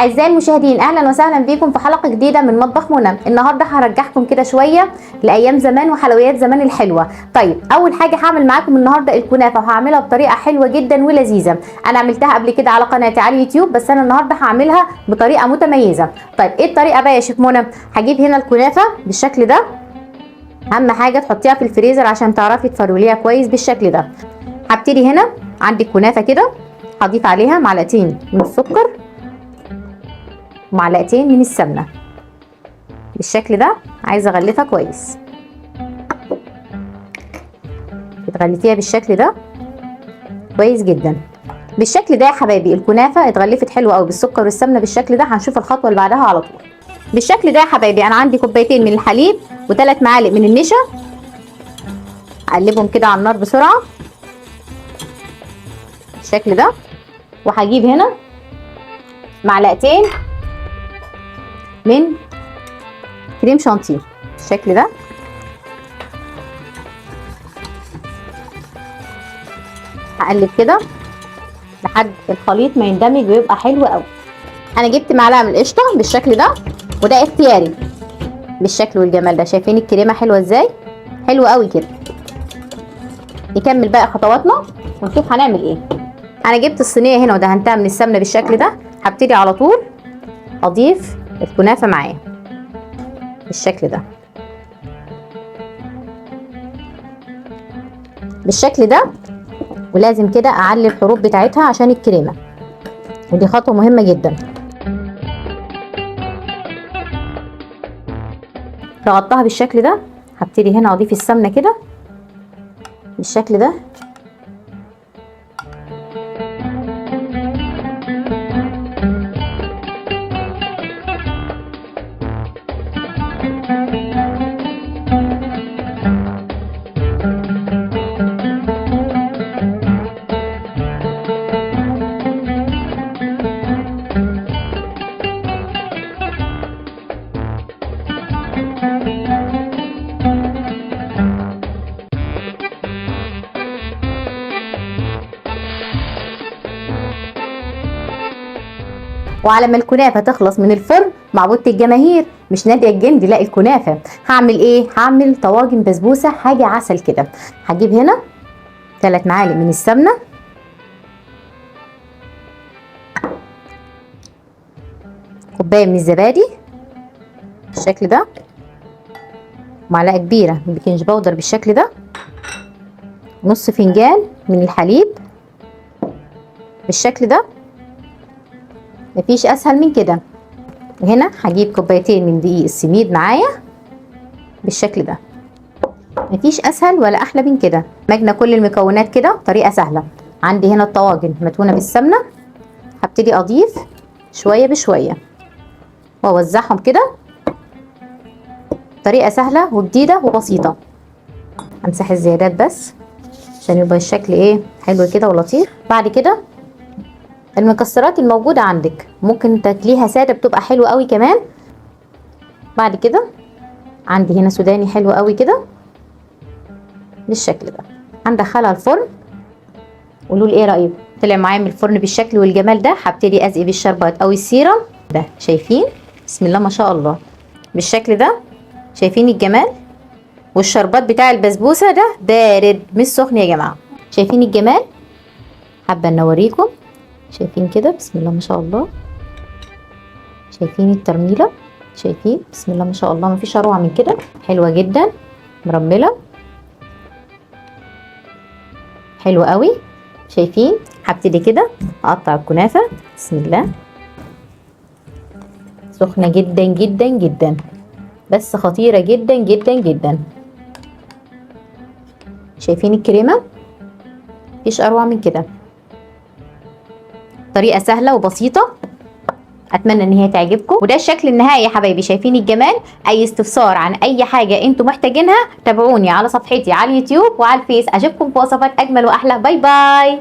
اعزائي المشاهدين، اهلا وسهلا بيكم في حلقه جديده من مطبخ منى. النهارده هرجعكم كده شويه لايام زمان وحلويات زمان الحلوه. طيب، اول حاجه هعمل معاكم النهارده الكنافه، وهعملها بطريقه حلوه جدا ولذيذه. انا عملتها قبل كده على قناتي على اليوتيوب، بس انا النهارده هعملها بطريقه متميزه. طيب ايه الطريقه بقى يا شيف منى؟ هجيب هنا الكنافه بالشكل ده. اهم حاجه تحطيها في الفريزر عشان تعرفي تفروليها كويس بالشكل ده. هبتدي هنا عندي الكنافه كده، هضيف عليها معلقتين من السكر ومعلقتين من السمنه بالشكل ده. عايزه اغلفها كويس، بتغلفيها بالشكل ده كويس جدا. بالشكل ده يا حبايبي الكنافه اتغلفت حلوه قوي بالسكر والسمنه بالشكل ده. هنشوف الخطوه اللي بعدها على طول. بالشكل ده يا حبايبي انا عندي كوبايتين من الحليب و3 معالق من النشا. اقلبهم كده على النار بسرعه بالشكل ده. وهجيب هنا معلقتين من كريم شانتيه بالشكل ده. هقلب كده لحد الخليط ما يندمج ويبقى حلو قوي. انا جبت معلقه من القشطه بالشكل ده، وده اختياري بالشكل والجمال ده. شايفين الكريمه حلوه ازاي؟ حلوه قوي كده. نكمل بقى خطواتنا ونشوف هنعمل ايه. انا جبت الصينيه هنا ودهنتها من السمنه بالشكل ده. هبتدي على طول اضيف الكنافه معايا بالشكل ده. بالشكل ده، ولازم كده اعلي الحروف بتاعتها عشان الكريمه، ودي خطوه مهمه جدا. ضغطتها بالشكل ده. هبتدي هنا اضيف السمنه كده بالشكل ده. وعلى ما الكنافه تخلص من الفرن، معبودة الجماهير مش نادية الجندي، لا الكنافه، هعمل ايه؟ هعمل طواجن بسبوسه حاجه عسل كده. هجيب هنا 3 معالق من السمنه، كوبايه من الزبادي بالشكل ده، معلقه كبيره من البيكنج باودر بالشكل ده، نص فنجان من الحليب بالشكل ده. مفيش اسهل من كده. هنا هجيب كوبايتين من دقيق السميد معايا بالشكل ده. مفيش اسهل ولا احلى من كده. مجنى كل المكونات كده طريقه سهله. عندي هنا الطواجن مدهونه بالسمنه. هبتدي اضيف شويه بشويه واوزعهم كده. طريقه سهله وجديده وبسيطه. امسح الزيادات بس عشان يبقى الشكل ايه حلو كده ولطيف. بعد كده المكسرات الموجودة عندك ممكن تاكليها سادة، بتبقى حلوة قوي كمان. بعد كده عندي هنا سوداني حلو قوي كده بالشكل ده. هندخلها الفرن. قولوا لي ايه رأيكم؟ طلع معايا من الفرن بالشكل والجمال ده. هبتدي ازقي بالشربات او السيرم ده. شايفين؟ بسم الله ما شاء الله بالشكل ده. شايفين الجمال؟ والشربات بتاع البسبوسة ده بارد مش سخن يا جماعة. شايفين الجمال؟ حابة نوريكم. شايفين كده؟ بسم الله ما شاء الله. شايفين الترميله؟ شايفين؟ بسم الله ما شاء الله. مفيش اروع من كده. حلوه جدا مرمله، حلوه قوي. شايفين؟ هبتدي كده اقطع الكنافه. بسم الله. سخنه جدا جدا جدا، بس خطيره جدا جدا جدا. شايفين الكريمه؟ مفيش اروع من كده. طريقه سهله وبسيطه. اتمنى ان هي تعجبكم. وده الشكل النهائي يا حبايبي. شايفين الجمال؟ اي استفسار عن اي حاجه انتم محتاجينها تابعوني على صفحتي على اليوتيوب وعلى الفيس. اشوفكم في وصفات اجمل واحلى. باي باي.